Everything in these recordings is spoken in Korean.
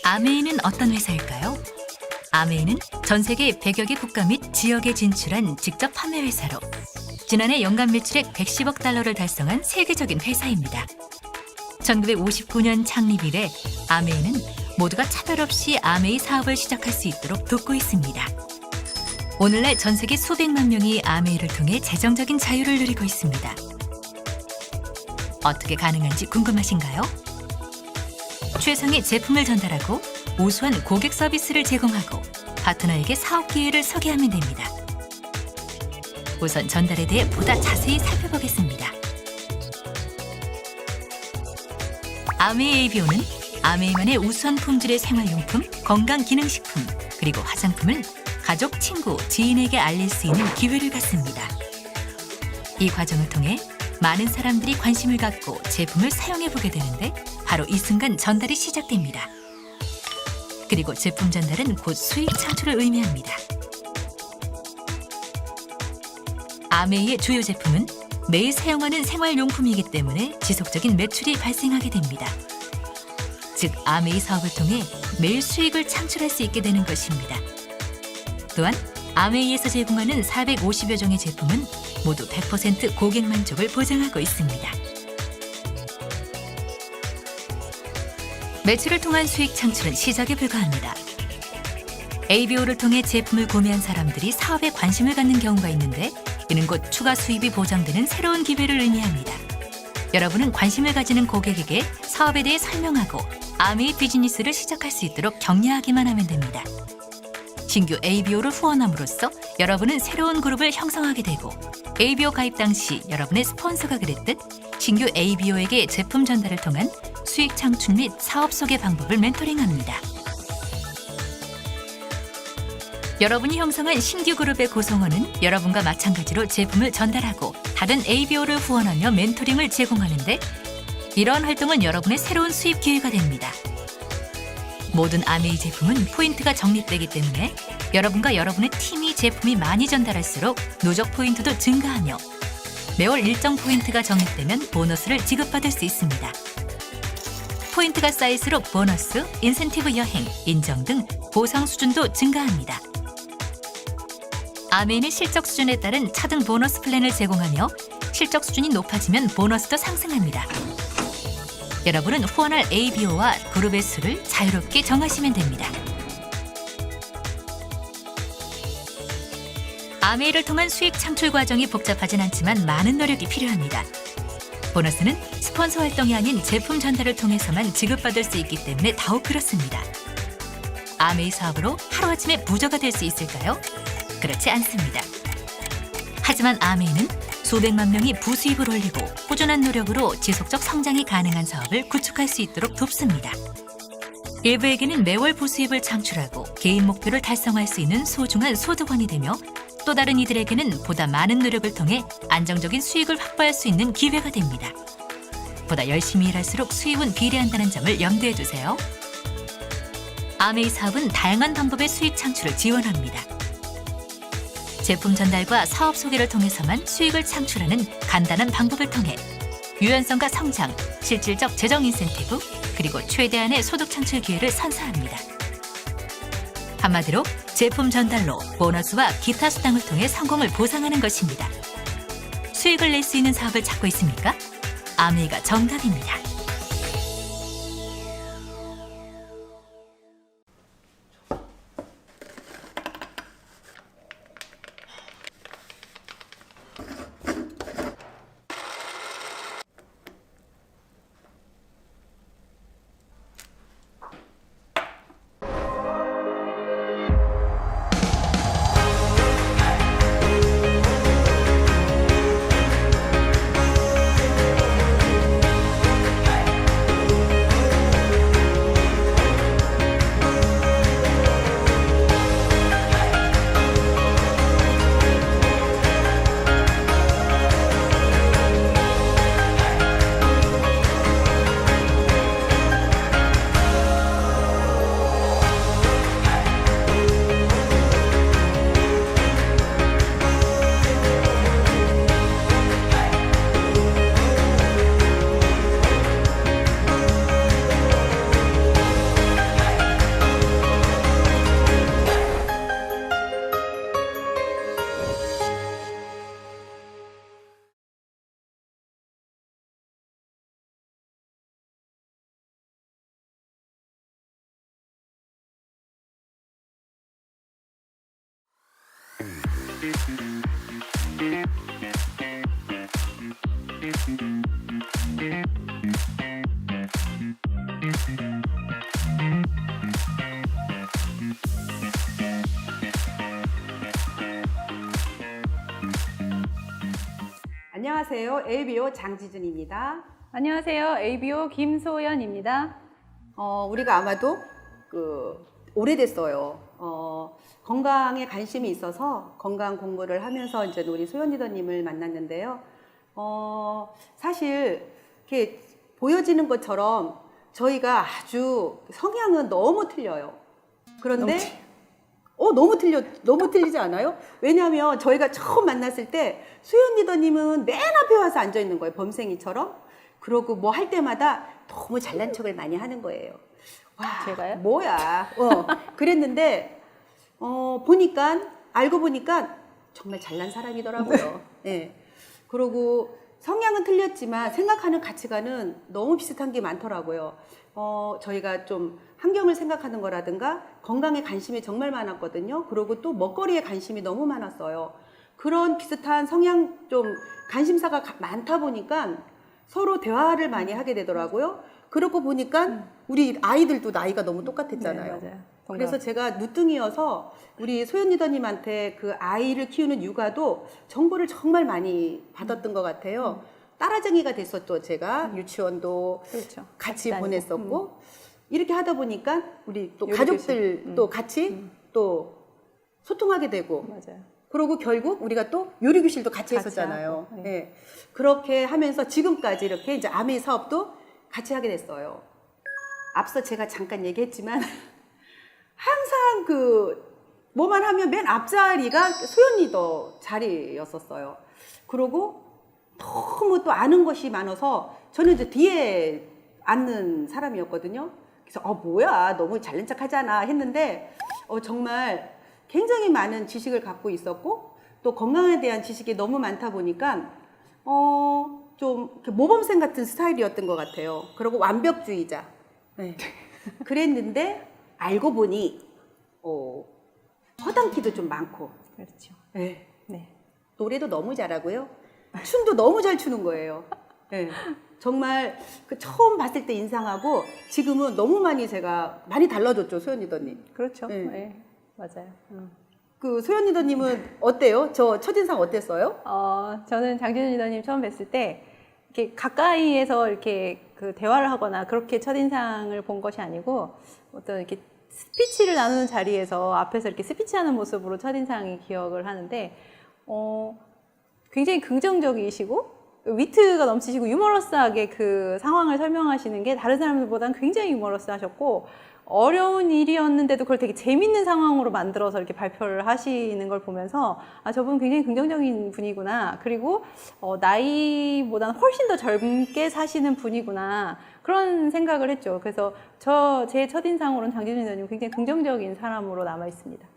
아메이는 어떤 회사일까요? 아메이는 전 세계 100여 개 국가 및 지역에 진출한 직접 판매 회사로 지난해 연간 매출액 110억 달러를 달성한 세계적인 회사입니다. 1959년 창립 이래 아메이는 모두가 차별 없이 아메이 사업을 시작할 수 있도록 돕고 있습니다. 오늘날 전 세계 수백만 명이 아메이를 통해 재정적인 자유를 누리고 있습니다. 어떻게 가능한지 궁금하신가요? 최상의 제품을 전달하고 우수한 고객 서비스를 제공하고 파트너에게 사업 기회를 소개하면 됩니다. 우선 전달에 대해 보다 자세히 살펴보겠습니다. 아메이 에이비오는 아메이만의 우수한 품질의 생활용품, 건강기능식품, 그리고 화장품을 가족, 친구, 지인에게 알릴 수 있는 기회를 갖습니다. 이 과정을 통해 많은 사람들이 관심을 갖고 제품을 사용해보게 되는데 바로 이 순간 전달이 시작됩니다. 그리고 제품 전달은 곧 수익 창출을 의미합니다. 아메이의 주요 제품은 매일 사용하는 생활용품이기 때문에 지속적인 매출이 발생하게 됩니다. 즉, 아메이 사업을 통해 매일 수익을 창출할 수 있게 되는 것입니다. 또한 아메이에서 제공하는 450여 종의 제품은 모두 100% 고객 만족을 보장하고 있습니다. 매출을 통한 수익 창출은 시작에 불과합니다. 에이비오를 통해 제품을 구매한 사람들이 사업에 관심을 갖는 경우가 있는데 이는 곧 추가 수입이 보장되는 새로운 기회를 의미합니다. 여러분은 관심을 가지는 고객에게 사업에 대해 설명하고 아메이 비즈니스를 시작할 수 있도록 격려하기만 하면 됩니다. 신규 에이비오를 후원함으로써 여러분은 새로운 그룹을 형성하게 되고 에이비오 가입 당시 여러분의 스폰서가 그랬듯 신규 에이비오에게 제품 전달을 통한 수익 창출 및 사업 소개 방법을 멘토링합니다. 여러분이 형성한 신규 그룹의 구성원은 여러분과 마찬가지로 제품을 전달하고 다른 에이비오를 후원하며 멘토링을 제공하는데 이러한 활동은 여러분의 새로운 수입 기회가 됩니다. 모든 아메이 제품은 포인트가 적립되기 때문에 여러분과 여러분의 팀이 제품이 많이 전달할수록 누적 포인트도 증가하며 매월 일정 포인트가 적립되면 보너스를 지급받을 수 있습니다. 포인트가 쌓일수록 보너스, 인센티브 여행, 인정 등 보상 수준도 증가합니다. 아메이는 실적 수준에 따른 차등 보너스 플랜을 제공하며 실적 수준이 높아지면 보너스도 상승합니다. 여러분은 후원할 ABO와 그룹의 수를 자유롭게 정하시면 됩니다. 아메이를 통한 수익 창출 과정이 복잡하진 않지만 많은 노력이 필요합니다. 보너스는 스폰서 활동이 아닌 제품 전달을 통해서만 지급받을 수 있기 때문에 더욱 그렇습니다. 아메이 사업으로 하루아침에 부자가 될 수 있을까요? 그렇지 않습니다. 하지만 아메이는 수백만 명이 부수입을 올리고 꾸준한 노력으로 지속적 성장이 가능한 사업을 구축할 수 있도록 돕습니다. 일부에게는 매월 부수입을 창출하고 개인 목표를 달성할 수 있는 소중한 소득원이 되며 또 다른 이들에게는 보다 많은 노력을 통해 안정적인 수익을 확보할 수 있는 기회가 됩니다. 보다 열심히 일할수록 수입은 비례한다는 점을 염두에 두세요. 아메이 사업은 다양한 방법의 수익 창출을 지원합니다. 제품 전달과 사업 소개를 통해서만 수익을 창출하는 간단한 방법을 통해 유연성과 성장, 실질적 재정 인센티브, 그리고 최대한의 소득 창출 기회를 선사합니다. 한마디로 제품 전달로 보너스와 기타 수당을 통해 성공을 보상하는 것입니다. 수익을 낼 수 있는 사업을 찾고 있습니까? 아메이가 정답입니다. 안녕하세요. ABO 장지준입니다. 안녕하세요. ABO 김소연입니다. 우리가 아마도 오래됐어요. 건강에 관심이 있어서 건강 공부를 하면서 이제 우리 소연 리더님을 만났는데요. 사실 이렇게 보여지는 것처럼 저희가 아주 성향은 너무 틀려요. 그런데 너무 틀리지 않아요? 왜냐하면 저희가 처음 만났을 때 소연 리더님은 맨 앞에 와서 앉아 있는 거예요. 범생이처럼. 그러고 뭐 할 때마다 너무 잘난 척을 많이 하는 거예요. 와, 제가요? 뭐야. 그랬는데, 알고 보니까 정말 잘난 사람이더라고요. 네. 그러고 성향은 틀렸지만 생각하는 가치관은 너무 비슷한 게 많더라고요. 저희가 좀 환경을 생각하는 거라든가 건강에 관심이 정말 많았거든요. 그리고 또 먹거리에 관심이 너무 많았어요. 그런 비슷한 성향 좀 관심사가 많다 보니까 서로 대화를 많이 하게 되더라고요. 그러고 보니까 우리 아이들도 나이가 너무 똑같았잖아요. 네, 맞아요. 그래서 제가 누뚱이어서 우리 소연 리더님한테 그 아이를 키우는 육아도 정보를 정말 많이 받았던 것 같아요. 따라쟁이가 됐었죠. 제가 유치원도 그렇죠. 같이 보냈었고 이렇게 하다 보니까 우리 또 요리 가족들 교실. 또 같이 또 소통하게 되고 맞아요. 그리고 결국 우리가 또 요리 교실도 같이 했었잖아요. 하고, 네. 네. 그렇게 하면서 지금까지 이렇게 이제 아메이 사업도 같이 하게 됐어요. 앞서 제가 잠깐 얘기했지만 항상 뭐만 하면 맨 앞자리가 소연 리더 자리였었어요. 그러고 너무 또 아는 것이 많아서 저는 이제 뒤에 앉는 사람이었거든요. 그래서 뭐야 너무 잘난 척 하잖아 했는데 정말 굉장히 많은 지식을 갖고 있었고 또 건강에 대한 지식이 너무 많다 보니까 좀 모범생 같은 스타일이었던 것 같아요. 그리고 완벽주의자. 네. 그랬는데 알고 보니 허당기도 좀 많고 그렇죠. 네. 네. 노래도 너무 잘하고요. 춤도 너무 잘 추는 거예요. 네. 정말 처음 봤을 때 인상하고 지금은 너무 제가 많이 달라졌죠, 소연 리더님. 그렇죠. 네. 네. 맞아요. 소연 리더님은 어때요? 저 첫인상 어땠어요? 저는 장진우 리더님 처음 뵀을 때 이렇게 가까이에서 이렇게 대화를 하거나 그렇게 첫인상을 본 것이 아니고 어떤 이렇게 스피치를 나누는 자리에서 앞에서 이렇게 스피치하는 모습으로 첫인상이 기억을 하는데 굉장히 긍정적이시고 위트가 넘치시고 유머러스하게 그 상황을 설명하시는 게 다른 사람들보다는 굉장히 유머러스하셨고 어려운 일이었는데도 그걸 되게 재밌는 상황으로 만들어서 이렇게 발표를 하시는 걸 보면서 저분은 굉장히 긍정적인 분이구나. 그리고 나이보다는 훨씬 더 젊게 사시는 분이구나. 그런 생각을 했죠. 그래서 제 첫인상으로는 장진우 리더님 굉장히 긍정적인 사람으로 남아 있습니다.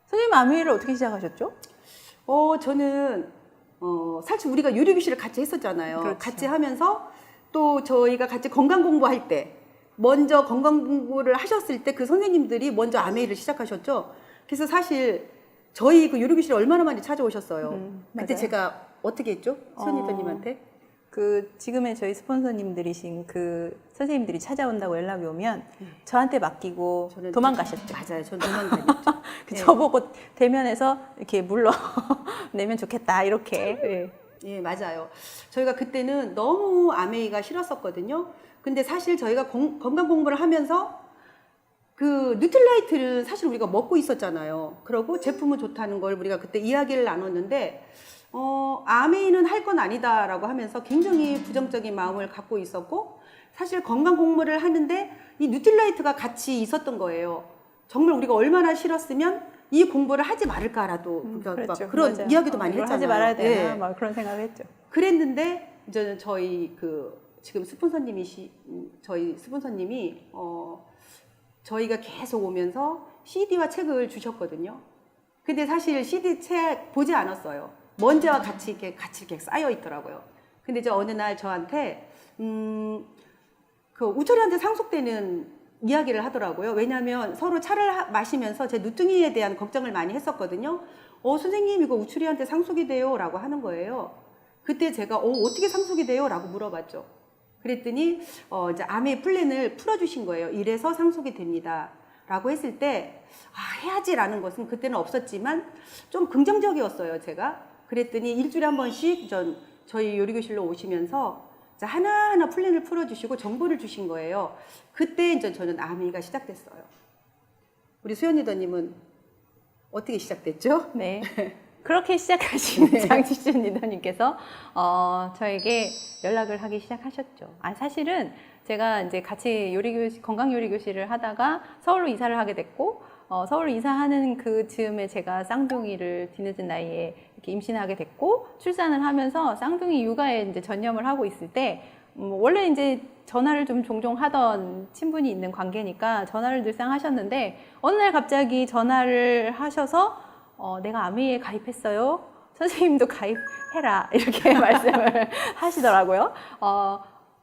선생님 아메이를 어떻게 시작하셨죠? 저는 사실 우리가 요리 교실을 같이 했었잖아요. 그렇죠. 같이 하면서 또 저희가 같이 건강 공부할 때 먼저 건강 공부를 하셨을 때 그 선생님들이 먼저 아메이를 시작하셨죠. 그래서 사실 저희 그 요리 교실에 얼마나 많이 찾아오셨어요. 그때 맞아요. 제가 어떻게 했죠? 소연 리더님한테? 지금의 저희 스폰서님들이신 선생님들이 찾아온다고 연락이 오면 저한테 맡기고 저는 도망가셨죠. 맞아요. 저는 도망다녔죠. 네. 저보고 대면에서 이렇게 물러내면 좋겠다 이렇게. 네. 예, 맞아요. 저희가 그때는 너무 아메이가 싫었었거든요. 근데 사실 저희가 건강 공부를 하면서 뉴트라이트를 사실 우리가 먹고 있었잖아요. 그러고 제품은 좋다는 걸 우리가 그때 이야기를 나눴는데 아메이는 할 건 아니다라고 하면서 굉장히 부정적인 마음을 갖고 있었고 사실 건강 공부를 하는데 이 뉴트라이트가 같이 있었던 거예요. 정말 우리가 얼마나 싫었으면 이 공부를 하지 말을까라도 그렇죠. 그런 맞아요. 이야기도 많이 이걸 했잖아요. 하지 말아야 되나 예. 막 그런 생각을 했죠. 그랬는데 이제 저희 지금 저희 스폰서님이 저희가 계속 오면서 CD와 책을 주셨거든요. 근데 사실 CD 책 보지 않았어요. 먼지와 같이 이렇게 쌓여 있더라고요. 근데 어느 날 저한테 우철이한테 상속되는 이야기를 하더라고요. 왜냐하면 서로 차를 마시면서 제 누뚱이에 대한 걱정을 많이 했었거든요. 선생님 이거 우추리한테 상속이 돼요 라고 하는 거예요. 그때 제가 어떻게 상속이 돼요? 라고 물어봤죠. 그랬더니 이제 아메이 플랜을 풀어주신 거예요. 이래서 상속이 됩니다 라고 했을 때 해야지 라는 것은 그때는 없었지만 좀 긍정적이었어요. 제가 그랬더니 일주일에 한 번씩 저희 요리교실로 오시면서 하나하나 플랜을 풀어주시고 정보를 주신 거예요. 그때 이제 저는 아메이가 시작됐어요. 우리 수연 리더님은 어떻게 시작됐죠? 네. 그렇게 시작하신 장지준 리더님께서 저에게 연락을 하기 시작하셨죠. 사실은 제가 이제 같이 건강 요리 교실을 하다가 서울로 이사를 하게 됐고, 서울로 이사하는 그 즈음에 제가 쌍둥이를 뒤늦은 나이에 이렇게 임신하게 됐고, 출산을 하면서 쌍둥이 육아에 이제 전념을 하고 있을 때, 원래 이제 전화를 좀 종종 하던 친분이 있는 관계니까 전화를 늘상 하셨는데, 어느 날 갑자기 전화를 하셔서 내가 아메이에 가입했어요. 선생님도 가입해라. 이렇게 말씀을 하시더라고요.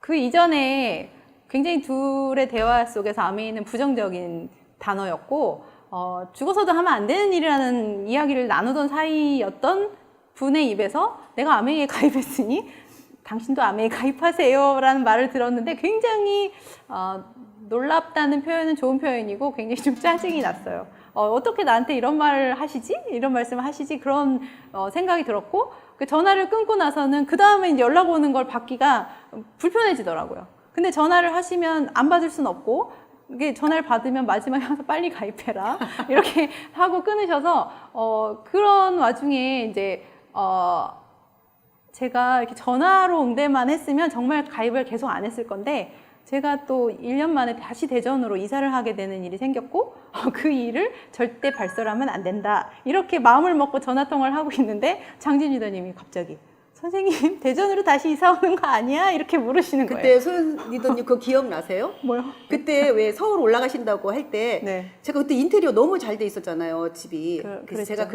그 이전에 굉장히 둘의 대화 속에서 아메이는 부정적인 단어였고, 죽어서도 하면 안 되는 일이라는 이야기를 나누던 사이였던 분의 입에서 내가 아메이에 가입했으니 당신도 아메이에 가입하세요 라는 말을 들었는데 굉장히 놀랍다는 표현은 좋은 표현이고 굉장히 좀 짜증이 났어요. 어떻게 나한테 이런 말을 하시지? 이런 말씀을 하시지? 그런 생각이 들었고, 그 전화를 끊고 나서는 그 다음에 이제 연락 오는 걸 받기가 불편해지더라고요. 근데 전화를 하시면 안 받을 순 없고, 이게 전화를 받으면 마지막에 항상 빨리 가입해라 이렇게 하고 끊으셔서 그런 와중에 이제 제가 이렇게 전화로 응대만 했으면 정말 가입을 계속 안 했을 건데, 제가 또 1년 만에 다시 대전으로 이사를 하게 되는 일이 생겼고, 그 일을 절대 발설하면 안 된다 이렇게 마음을 먹고 전화통화를 하고 있는데 장진 리더님이 갑자기 선생님 대전으로 다시 이사 오는 거 아니야? 이렇게 물으시는 거예요. 그때 소연 리더님 그거 기억나세요? 뭐요? 그때 왜 서울 올라가신다고 할 때 네. 제가 그때 인테리어 너무 잘 돼 있었잖아요, 집이. 그래서 그랬죠. 제가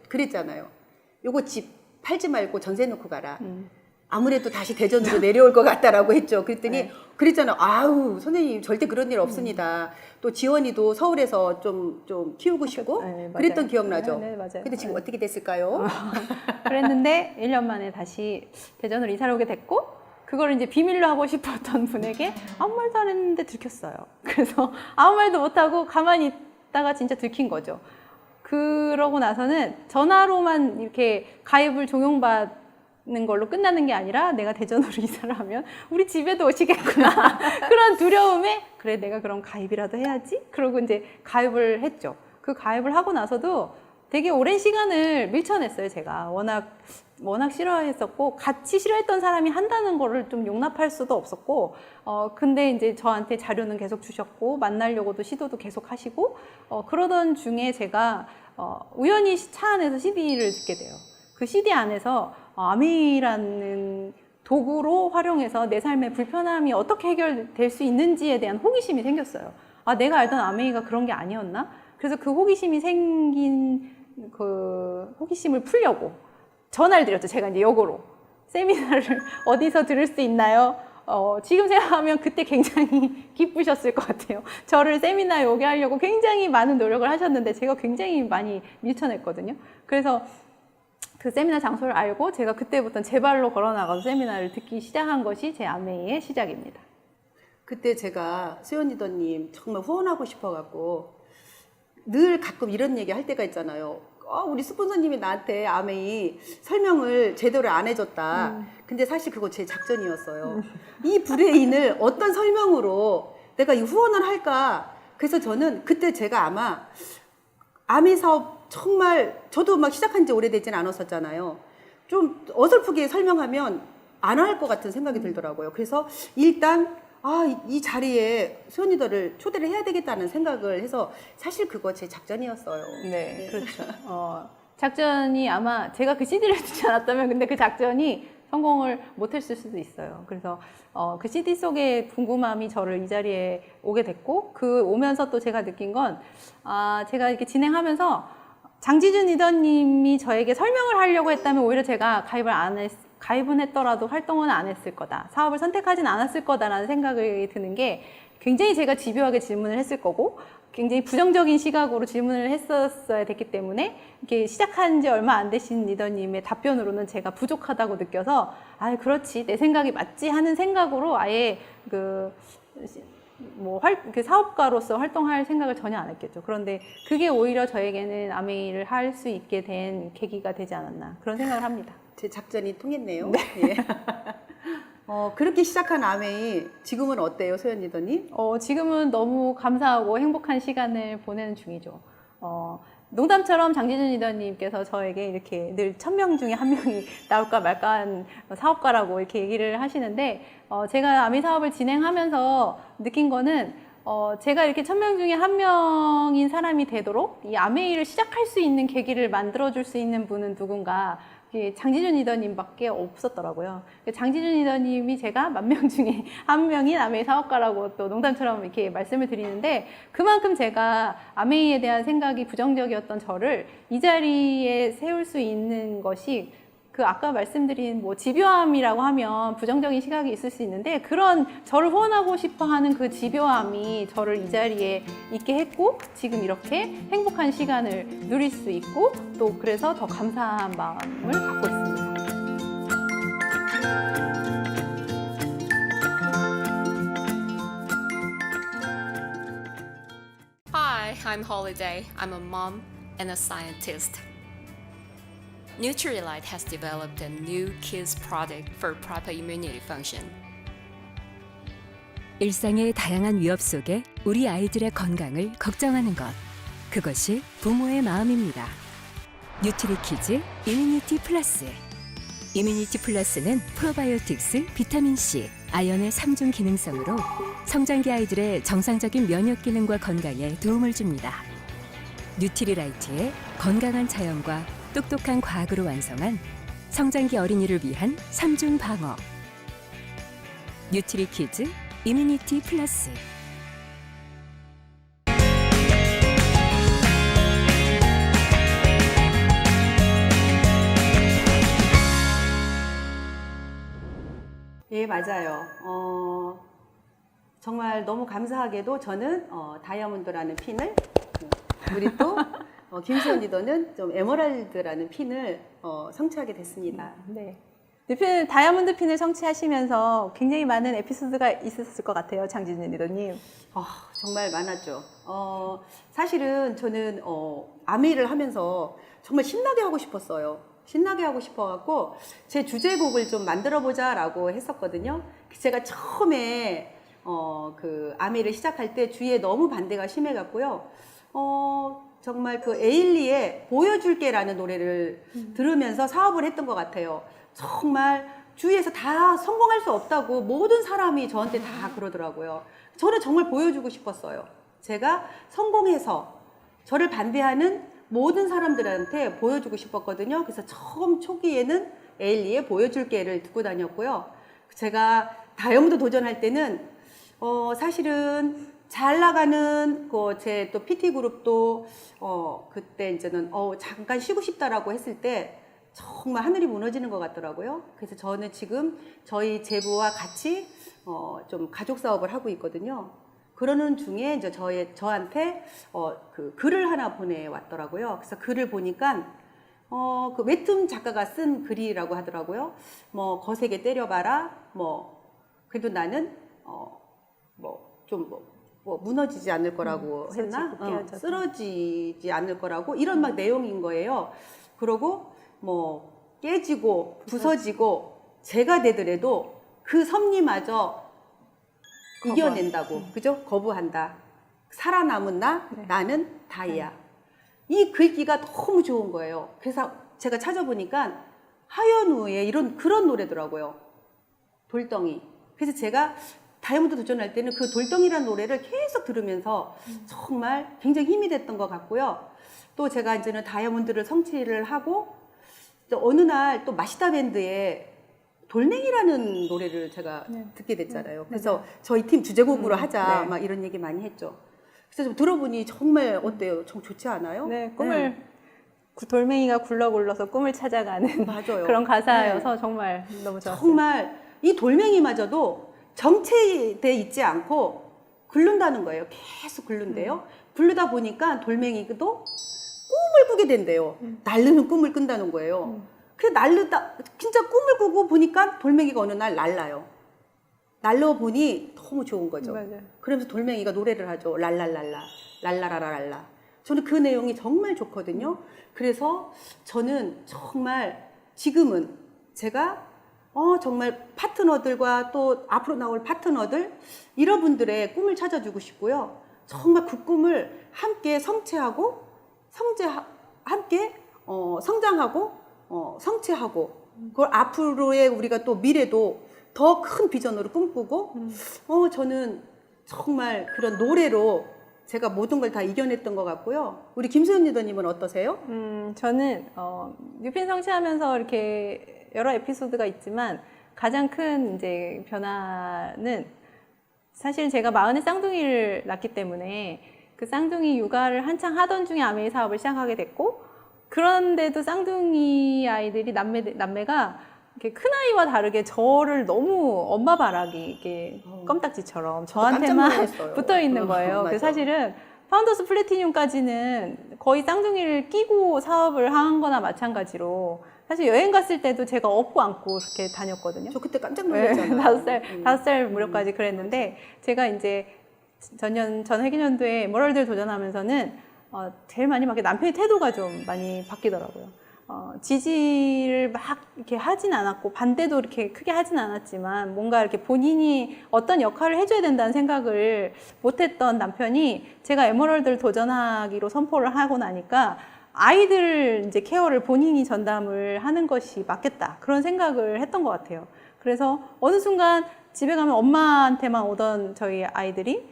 그랬잖아요. 요거 집 팔지 말고 전세 놓고 가라. 아무래도 다시 대전으로 내려올 것 같다라고 했죠. 그랬더니 네. 그랬잖아요. 아우 선생님 절대 그런 일 없습니다. 또 지원이도 서울에서 좀 키우고 싶고 네, 맞아요. 그랬던 기억나죠. 네, 맞아요. 근데 지금 네. 어떻게 됐을까요? 그랬는데 1년 만에 다시 대전으로 이사를 오게 됐고, 그걸 이제 비밀로 하고 싶었던 분에게 아무 말도 안 했는데 들켰어요. 그래서 아무 말도 못하고 가만히 있다가 진짜 들킨 거죠. 그러고 나서는 전화로만 이렇게 가입을 종용받는 걸로 끝나는 게 아니라 내가 대전으로 이사를 하면 우리 집에도 오시겠구나 그런 두려움에 그래 내가 그럼 가입이라도 해야지 그러고 이제 가입을 했죠. 그 가입을 하고 나서도 되게 오랜 시간을 밀쳐냈어요. 제가 워낙 싫어했었고 같이 싫어했던 사람이 한다는 거를 좀 용납할 수도 없었고, 근데 이제 저한테 자료는 계속 주셨고 만나려고도 시도도 계속 하시고, 그러던 중에 제가 우연히 차 안에서 CD를 듣게 돼요. 그 CD 안에서 아메이라는 도구로 활용해서 내 삶의 불편함이 어떻게 해결될 수 있는지에 대한 호기심이 생겼어요. 내가 알던 아메이가 그런 게 아니었나? 그래서 그 호기심이 생긴 그 호기심을 풀려고 전화를 드렸죠. 제가 이제 역으로 세미나를 어디서 들을 수 있나요? 지금 생각하면 그때 굉장히 기쁘셨을 것 같아요. 저를 세미나에 오게 하려고 굉장히 많은 노력을 하셨는데 제가 굉장히 많이 밀쳐냈거든요. 그래서 그 세미나 장소를 알고 제가 그때부터 제 발로 걸어나가서 세미나를 듣기 시작한 것이 제 아메이의 시작입니다. 그때 제가 수연 리더님 정말 후원하고 싶어갖고 늘 가끔 이런 얘기 할 때가 있잖아요. 우리 스폰서님이 나한테 아메이 설명을 제대로 안 해줬다. 근데 사실 그거 제 작전이었어요. 이 브레인을 어떤 설명으로 내가 이 후원을 할까. 그래서 저는 그때 제가 아마 아메이 사업 정말 저도 막 시작한 지 오래되진 않았었잖아요. 좀 어설프게 설명하면 안 할 것 같은 생각이 들더라고요. 그래서 일단 이 자리에 수연 리더를 초대를 해야 되겠다는 생각을 해서 사실 그거 제 작전이었어요. 네, 그렇죠. 작전이 아마 제가 그 CD를 듣지 않았다면 근데 그 작전이 성공을 못했을 수도 있어요. 그래서 그 CD 속의 궁금함이 저를 이 자리에 오게 됐고, 그 오면서 또 제가 느낀 건 제가 이렇게 진행하면서 장지준 리더님이 저에게 설명을 하려고 했다면 오히려 제가 가입을 안 가입은 했더라도 활동은 안 했을 거다. 사업을 선택하진 않았을 거다라는 생각이 드는 게 굉장히 제가 집요하게 질문을 했을 거고 굉장히 부정적인 시각으로 질문을 했었어야 됐기 때문에 이렇게 시작한 지 얼마 안 되신 리더님의 답변으로는 제가 부족하다고 느껴서 아, 그렇지. 내 생각이 맞지 하는 생각으로 아예 그 사업가로서 활동할 생각을 전혀 안 했겠죠. 그런데 그게 오히려 저에게는 아메이를 할 수 있게 된 계기가 되지 않았나 그런 생각을 합니다. 제 작전이 통했네요. 예. 그렇게 시작한 아메이 지금은 어때요, 소연 리더님? 지금은 너무 감사하고 행복한 시간을 보내는 중이죠. 농담처럼 장진준 리더님께서 저에게 이렇게 늘 1000명 중에 한 명이 나올까 말까한 사업가라고 이렇게 얘기를 하시는데, 제가 아미 사업을 진행하면서 느낀 거는, 제가 이렇게 1000명 중에 한 명인 사람이 되도록 이 아메이를 시작할 수 있는 계기를 만들어줄 수 있는 분은 누군가, 장진준 리더님밖에 없었더라고요. 장진준 리더님이 제가 10,000명 중에 한 명인 아메이 사업가라고 또 농담처럼 이렇게 말씀을 드리는데, 그만큼 제가 아메이에 대한 생각이 부정적이었던 저를 이 자리에 세울 수 있는 것이 그 아까 말씀드린 집요함이라고 하면 부정적인 시각이 있을 수 있는데, 그런 저를 후원하고 싶어 하는 그 집요함이 저를 이 자리에 있게 했고, 지금 이렇게 행복한 시간을 누릴 수 있고, 또 그래서 더 감사한 마음을 갖고 있습니다. Hi, I'm Holiday. I'm a mom and a scientist. Nutrilite has developed a new kids product for proper immunity function. 일상의 다양한 위협 속에 우리 아이들의 건강을 걱정하는 것. 그것이 부모의 마음입니다. 뉴트리키즈 이뮤니티 플러스. 이뮤니티 플러스는 프로바이오틱스, 비타민C, 아연의 3중 기능성으로 성장기 아이들의 정상적인 면역 기능과 건강에 도움을 줍니다. 뉴트리라이트의 건강한 자연과 똑똑한 과학으로 완성한 성장기 어린이를 위한 3중 방어. 뉴트리키즈 이뮤니티 플러스. 예, 맞아요. 정말 너무 감사하게도 저는 다이아몬드라는 핀을, 우리 또 김수현 리더는 좀 에메랄드라는 핀을 성취하게 됐습니다. 네. 다이아몬드 핀을 성취하시면서 굉장히 많은 에피소드가 있었을 것 같아요, 장진준 리더님. 정말 많았죠. 사실은 저는 아메이를 하면서 정말 신나게 하고 싶었어요. 신나게 하고 싶어갖고 제 주제곡을 좀 만들어보자라고 했었거든요. 제가 처음에 그 아메이를 시작할 때 주위에 너무 반대가 심해갖고요. 정말 그 에일리의 보여줄게라는 노래를 들으면서 사업을 했던 것 같아요. 정말 주위에서 다 성공할 수 없다고 모든 사람이 저한테 다 그러더라고요. 저는 정말 보여주고 싶었어요. 제가 성공해서 저를 반대하는 모든 사람들한테 보여주고 싶었거든요. 그래서 처음 초기에는 에일리의 보여줄게를 듣고 다녔고요. 제가 다이아몬드 도전할 때는 사실은 잘 나가는 제 또 PT 그룹도 그때 이제는 잠깐 쉬고 싶다라고 했을 때 정말 하늘이 무너지는 것 같더라고요. 그래서 저는 지금 저희 제부와 같이 좀 가족 사업을 하고 있거든요. 그러는 중에 이제 저한테 그 글을 하나 보내왔더라고요. 그래서 글을 보니까 그 웹툰 작가가 쓴 글이라고 하더라고요. 거세게 때려봐라. 그래도 나는 무너지지 않을 거라고 했나? 쓰러지지 않을 거라고 이런 막 내용인 거예요. 그러고 깨지고 부서지고 제가 되더라도 그 섭리마저 이겨낸다고. 그죠? 거부한다. 살아남은 나는 다이아. 이 글귀가 너무 좋은 거예요. 그래서 제가 찾아보니까 하현우의 그런 노래더라고요. 돌덩이. 그래서 제가 다이아몬드 도전할 때는 그 돌덩이라는 노래를 계속 들으면서 정말 굉장히 힘이 됐던 것 같고요. 또 제가 이제는 다이아몬드를 성취를 하고 또 어느 날 또 마시다 밴드의 돌멩이라는 노래를 제가 듣게 됐잖아요. 그래서 저희 팀 주제곡으로 하자 막 이런 얘기 많이 했죠. 그래서 좀 들어보니 정말 어때요? 정 좋지 않아요? 네, 돌멩이가 굴러서 꿈을 찾아가는 맞아요. 그런 가사여서 정말 너무 좋았어요. 정말 이 돌멩이마저도 정체돼 있지 않고 굴른다는 거예요. 계속 굴른대요. 굴르다 보니까 돌멩이도 꿈을 꾸게 된대요. 날르는 꿈을 꾼다는 거예요. 그래서 날르다 진짜 꿈을 꾸고 보니까 돌멩이가 어느 날 날라요. 날러 보니 너무 좋은 거죠. 맞아요. 그러면서 돌멩이가 노래를 하죠. 랄랄랄라, 랄라라라랄라. 저는 그 내용이 정말 좋거든요. 그래서 저는 정말 지금은 제가 정말 파트너들과 또 앞으로 나올 파트너들 이런 분들의 꿈을 찾아주고 싶고요. 정말 그 꿈을 함께 성취하고 함께 성장하고 성취하고 그걸 앞으로의 우리가 또 미래도 더 큰 비전으로 꿈꾸고 저는 정말 그런 노래로 제가 모든 걸 다 이겨냈던 것 같고요. 우리 김수현 리더님은 어떠세요? 저는 뉴핀 성취하면서 이렇게 여러 에피소드가 있지만 가장 큰 이제 변화는 사실 제가 40에 쌍둥이를 낳기 때문에 그 쌍둥이 육아를 한창 하던 중에 아메이 사업을 시작하게 됐고, 그런데도 쌍둥이 아이들이 남매가 이렇게 큰 아이와 다르게 저를 너무 엄마 바라기 이렇게 껌딱지처럼 저한테만 깜짝 놀랐어요. 붙어 있는 거예요. 맞아. 그래서 사실은 파운더스 플래티늄까지는 거의 쌍둥이를 끼고 사업을 한 거나 마찬가지로 사실 여행 갔을 때도 제가 업고 안고 그렇게 다녔거든요. 저 그때 깜짝 네, 놀랐잖아요. 5살 무렵까지 그랬는데 제가 이제 전 회계년도에 에메랄드를 도전하면서는 제일 많이 바뀌 남편의 태도가 좀 많이 바뀌더라고요. 지지를 막 이렇게 하진 않았고 반대도 이렇게 크게 하진 않았지만 뭔가 이렇게 본인이 어떤 역할을 해줘야 된다는 생각을 못했던 남편이 제가 에메랄드를 도전하기로 선포를 하고 나니까 아이들 이제 케어를 본인이 전담을 하는 것이 맞겠다 그런 생각을 했던 것 같아요. 그래서 어느 순간 집에 가면 엄마한테만 오던 저희 아이들이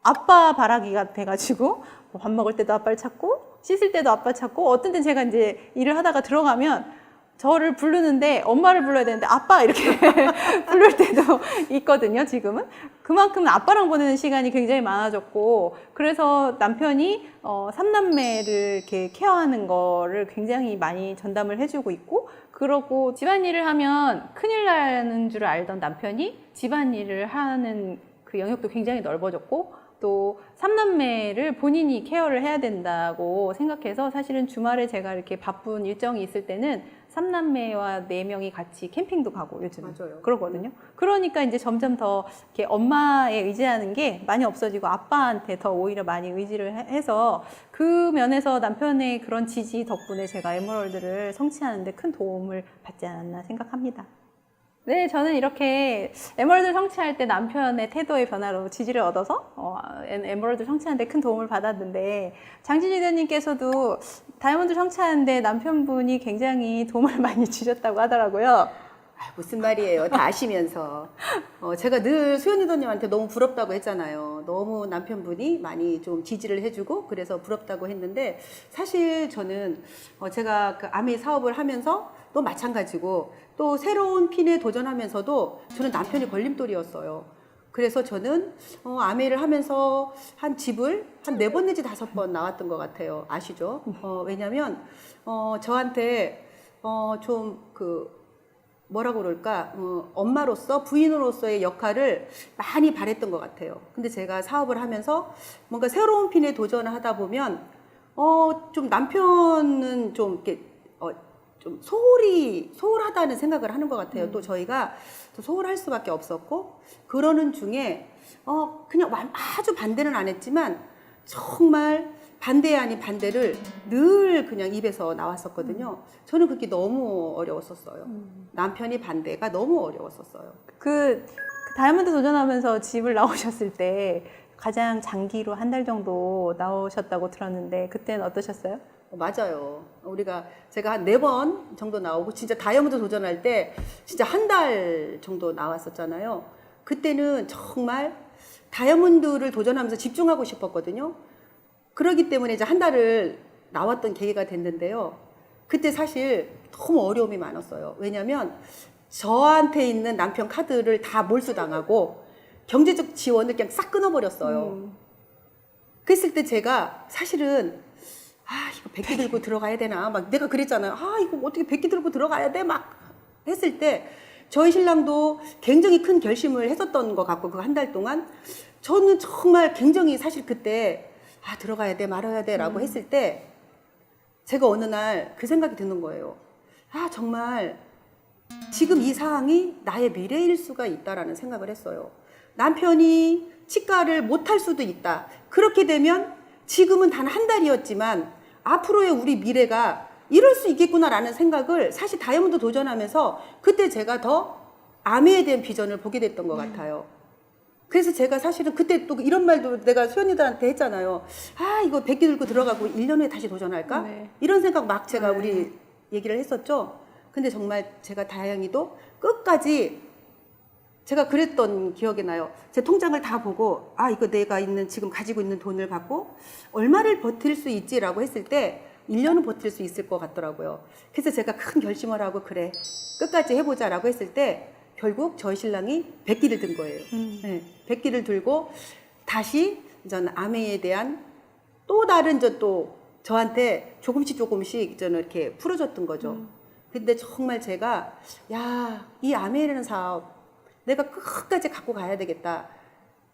아빠 바라기가 돼가지고 밥 먹을 때도 아빠를 찾고 씻을 때도 아빠 찾고 어떤 땐 제가 이제 일을 하다가 들어가면 저를 부르는데 엄마를 불러야 되는데 아빠 이렇게 부를 때도 있거든요. 지금은 그만큼 아빠랑 보내는 시간이 굉장히 많아졌고, 그래서 남편이 3남매를 이렇게 케어하는 거를 굉장히 많이 전담을 해주고 있고, 그러고 집안일을 하면 큰일 나는 줄 알던 남편이 집안일을 하는 그 영역도 굉장히 넓어졌고, 또 3남매를 본인이 케어를 해야 된다고 생각해서 사실은 주말에 제가 이렇게 바쁜 일정이 있을 때는 3남매와 4명이 같이 캠핑도 가고 요즘 맞아요. 그러거든요. 그러니까 이제 점점 더 이렇게 엄마에 의지하는 게 많이 없어지고 아빠한테 더 오히려 많이 의지를 해서 그 면에서 남편의 그런 지지 덕분에 제가 에메랄드를 성취하는 데 큰 도움을 받지 않았나 생각합니다. 네, 저는 이렇게 에메랄드 성취할 때 남편의 태도의 변화로 지지를 얻어서 에메랄드 성취하는 데 큰 도움을 받았는데, 장진희 리더님께서도 다이아몬드 성취하는데 남편분이 굉장히 도움을 많이 주셨다고 하더라고요. 무슨 말이에요. 다 아시면서. 제가 늘 수현 리더님한테 너무 부럽다고 했잖아요. 너무 남편분이 많이 좀 지지를 해주고 그래서 부럽다고 했는데, 사실 저는 제가 그 아메이 사업을 하면서 또 마찬가지고 또 새로운 핀에 도전하면서도 저는 남편이 걸림돌이었어요. 그래서 저는 아메이를 하면서 한 집을 한 4번 내지 5번 나왔던 것 같아요. 아시죠? 왜냐면 저한테 좀 뭐라고 그럴까, 엄마로서 부인으로서의 역할을 많이 바랬던 것 같아요. 근데 제가 사업을 하면서 뭔가 새로운 핀에 도전을 하다 보면 좀 남편은 좀 이렇게 좀 소홀하다는 생각을 하는 것 같아요. 또 저희가 또 소홀할 수밖에 없었고, 그러는 중에 그냥 아주 반대는 안 했지만 정말 반대 아닌 반대를 늘 그냥 입에서 나왔었거든요. 저는 그게 너무 어려웠었어요. 남편이 반대가 너무 어려웠었어요. 그 다이아몬드 도전하면서 집을 나오셨을 때 가장 장기로 한 달 정도 나오셨다고 들었는데 그때는 어떠셨어요? 맞아요. 제가 한 4번 정도 나오고, 진짜 다이아몬드 도전할 때 진짜 한 달 정도 나왔었잖아요. 그때는 정말 다이아몬드를 도전하면서 집중하고 싶었거든요. 그러기 때문에 이제 한 달을 나왔던 계기가 됐는데요. 그때 사실 너무 어려움이 많았어요. 왜냐면 저한테 있는 남편 카드를 다 몰수당하고 경제적 지원을 그냥 싹 끊어버렸어요. 그랬을 때 제가 사실은 이거 100기 들고 들어가야 되나? 막 내가 그랬잖아요. 이거 어떻게 100기 들고 들어가야 돼? 막 했을 때 저희 신랑도 굉장히 큰 결심을 했었던 것 같고 그 한 달 동안 저는 정말 굉장히 사실 그때 들어가야 돼 말아야 돼 라고 했을 때 제가 어느 날 그 생각이 드는 거예요. 정말 지금 이 상황이 나의 미래일 수가 있다라는 생각을 했어요. 남편이 치과를 못할 수도 있다. 그렇게 되면 지금은 단 한 달이었지만 앞으로의 우리 미래가 이럴 수 있겠구나라는 생각을 사실 다이아몬드 도전하면서 그때 제가 더 아메에 대한 비전을 보게 됐던 것 같아요. 그래서 제가 사실은 그때 또 이런 말도 내가 소연이들한테 했잖아요. 이거 100기 들고 들어가고 1년 후에 다시 도전할까? 네. 이런 생각 막 제가 우리 얘기를 했었죠. 근데 정말 제가 다행히도 끝까지 제가 그랬던 기억이 나요. 제 통장을 다 보고 이거 내가 지금 가지고 있는 돈을 갖고 얼마를 버틸 수 있지라고 했을 때 1년은 버틸 수 있을 것 같더라고요. 그래서 제가 큰 결심을 하고 그래 끝까지 해보자라고 했을 때 결국 저희 신랑이 100기를 든 거예요. 네, 100기를 들고 다시 저는 아메에 대한 또 다른 또 저한테 조금씩 저는 이렇게 풀어줬던 거죠. 근데 정말 제가 이 아메라는 사업 내가 끝까지 갖고 가야 되겠다.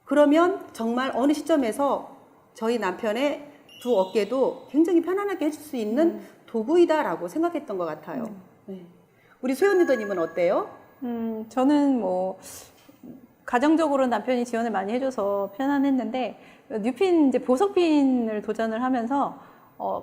그러면 정말 어느 시점에서 저희 남편의 두 어깨도 굉장히 편안하게 해줄 수 있는 도구이다라고 생각했던 것 같아요. 네. 우리 소연리더님은 어때요? 저는 뭐 가정적으로 남편이 지원을 많이 해줘서 편안했는데 뉴핀 이제 보석핀을 도전을 하면서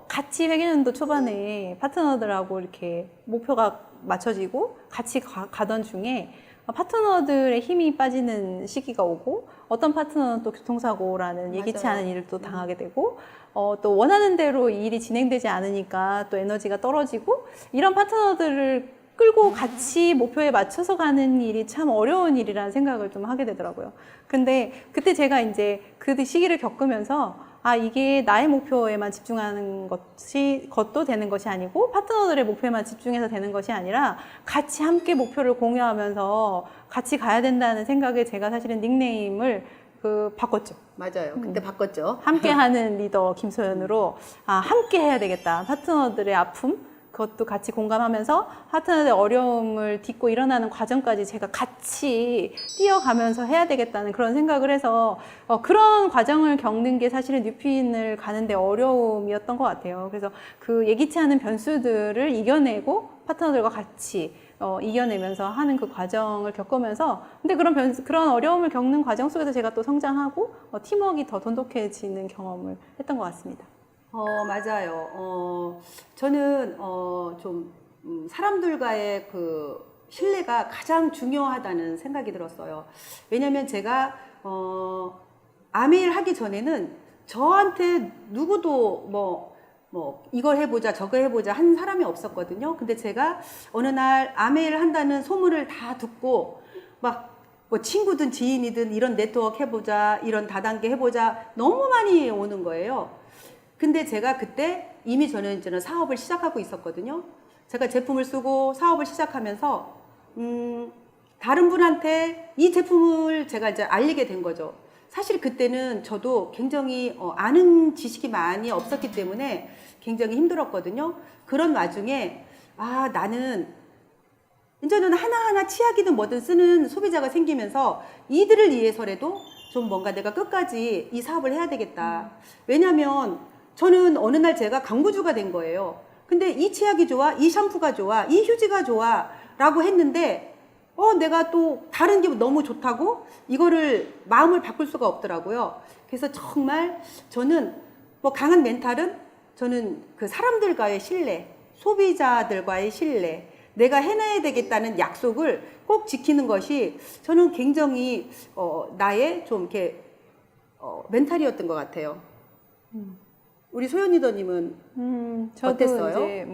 같이 회계년도 초반에 파트너들하고 이렇게 목표가 맞춰지고 같이 가던 중에 파트너들의 힘이 빠지는 시기가 오고 어떤 파트너는 또 교통사고라는 예기치 않은 일을 또 당하게 되고 또 원하는 대로 이 일이 진행되지 않으니까 또 에너지가 떨어지고 이런 파트너들을 끌고 같이 목표에 맞춰서 가는 일이 참 어려운 일이라는 생각을 좀 하게 되더라고요. 근데 그때 제가 이제 그 시기를 겪으면서 이게 나의 목표에만 집중하는 것도 되는 것이 아니고 파트너들의 목표에만 집중해서 되는 것이 아니라 같이 함께 목표를 공유하면서 같이 가야 된다는 생각에 제가 사실은 닉네임을 바꿨죠. 맞아요. 그때 바꿨죠. 함께하는 리더 김소연으로 함께 해야 되겠다. 파트너들의 아픔 그것도 같이 공감하면서 파트너의 어려움을 딛고 일어나는 과정까지 제가 같이 뛰어가면서 해야 되겠다는 그런 생각을 해서 그런 과정을 겪는 게 사실은 뉴핀을 가는데 어려움이었던 것 같아요. 그래서 그 예기치 않은 변수들을 이겨내고 파트너들과 같이 이겨내면서 하는 그 과정을 겪으면서 근데 그런 어려움을 겪는 과정 속에서 제가 또 성장하고 팀워크가 더 돈독해지는 경험을 했던 것 같습니다. 맞아요. 저는 좀 사람들과의 그 신뢰가 가장 중요하다는 생각이 들었어요. 왜냐면 제가 아메일 하기 전에는 저한테 누구도 뭐 이걸 해보자 저거 해보자 한 사람이 없었거든요. 근데 제가 어느 날 아메일 한다는 소문을 다 듣고 막 뭐 친구든 지인이든 이런 네트워크 해보자 이런 다단계 해보자 너무 많이 오는 거예요. 근데 제가 그때 이미 저는 사업을 시작하고 있었거든요. 제가 제품을 쓰고 사업을 시작하면서 다른 분한테 이 제품을 제가 이제 알리게 된 거죠. 사실 그때는 저도 굉장히 아는 지식이 많이 없었기 때문에 굉장히 힘들었거든요. 그런 와중에 나는 이제는 하나하나 치약이든 뭐든 쓰는 소비자가 생기면서 이들을 위해서라도 좀 뭔가 내가 끝까지 이 사업을 해야 되겠다. 왜냐면 저는 어느 날 제가 광고주가 된 거예요. 근데 이 치약이 좋아, 이 샴푸가 좋아, 이 휴지가 좋아 라고 했는데 내가 또 다른 게 너무 좋다고 이거를 마음을 바꿀 수가 없더라고요. 그래서 정말 저는 강한 멘탈은 저는 그 사람들과의 신뢰, 소비자들과의 신뢰, 내가 해내야 되겠다는 약속을 꼭 지키는 것이 저는 굉장히 나의 좀 이렇게 멘탈이었던 것 같아요. 우리 소연리더님은 저도 어땠어요? 이제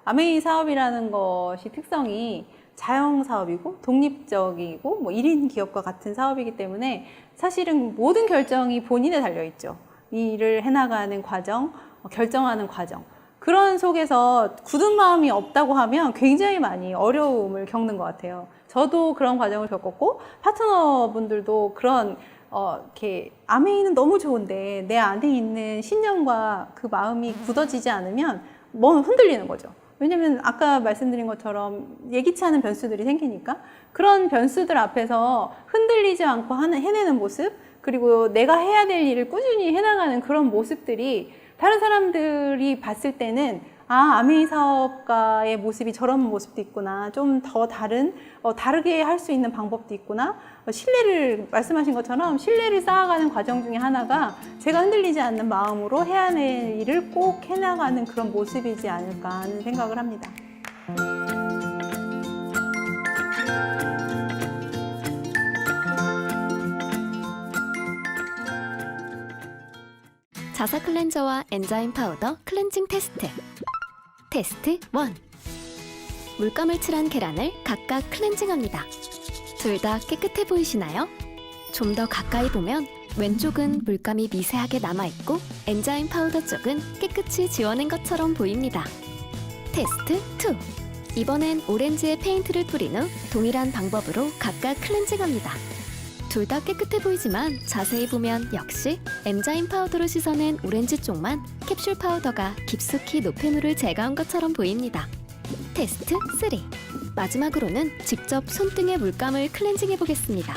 아메이 사업이라는 것이 특성이 자영 사업이고 독립적이고 1인 기업과 같은 사업이기 때문에 사실은 모든 결정이 본인에 달려 있죠. 이 일을 해나가는 과정, 결정하는 과정. 그런 속에서 굳은 마음이 없다고 하면 굉장히 많이 어려움을 겪는 것 같아요. 저도 그런 과정을 겪었고 파트너분들도 그런 이렇게 아메이는 너무 좋은데 내 안에 있는 신념과 그 마음이 굳어지지 않으면 뭐 흔들리는 거죠. 왜냐면 아까 말씀드린 것처럼 예기치 않은 변수들이 생기니까 그런 변수들 앞에서 흔들리지 않고 해내는 모습, 그리고 내가 해야 될 일을 꾸준히 해나가는 그런 모습들이 다른 사람들이 봤을 때는 아메이 사업가의 모습이 저런 모습도 있구나, 좀 더 다르게 할 수 있는 방법도 있구나, 신뢰를, 말씀하신 것처럼 신뢰를 쌓아가는 과정 중에 하나가 제가 흔들리지 않는 마음으로 해야 할 일을 꼭 해나가는 그런 모습이지 않을까 하는 생각을 합니다. 자사 클렌저와 엔자임 파우더 클렌징 테스트. 테스트 1. 물감을 칠한 계란을 각각 클렌징합니다. 둘 다 깨끗해 보이시나요? 좀 더 가까이 보면 왼쪽은 물감이 미세하게 남아있고 엔자임 파우더 쪽은 깨끗이 지워낸 것처럼 보입니다. 테스트 2. 이번엔 오렌지에 페인트를 뿌린 후 동일한 방법으로 각각 클렌징합니다. 둘 다 깨끗해 보이지만 자세히 보면 역시 엔자임 파우더로 씻어낸 오렌지 쪽만 캡슐 파우더가 깊숙이 노폐물을 제거한 것처럼 보입니다. 테스트 3. 마지막으로는 직접 손등에 물감을 클렌징해 보겠습니다.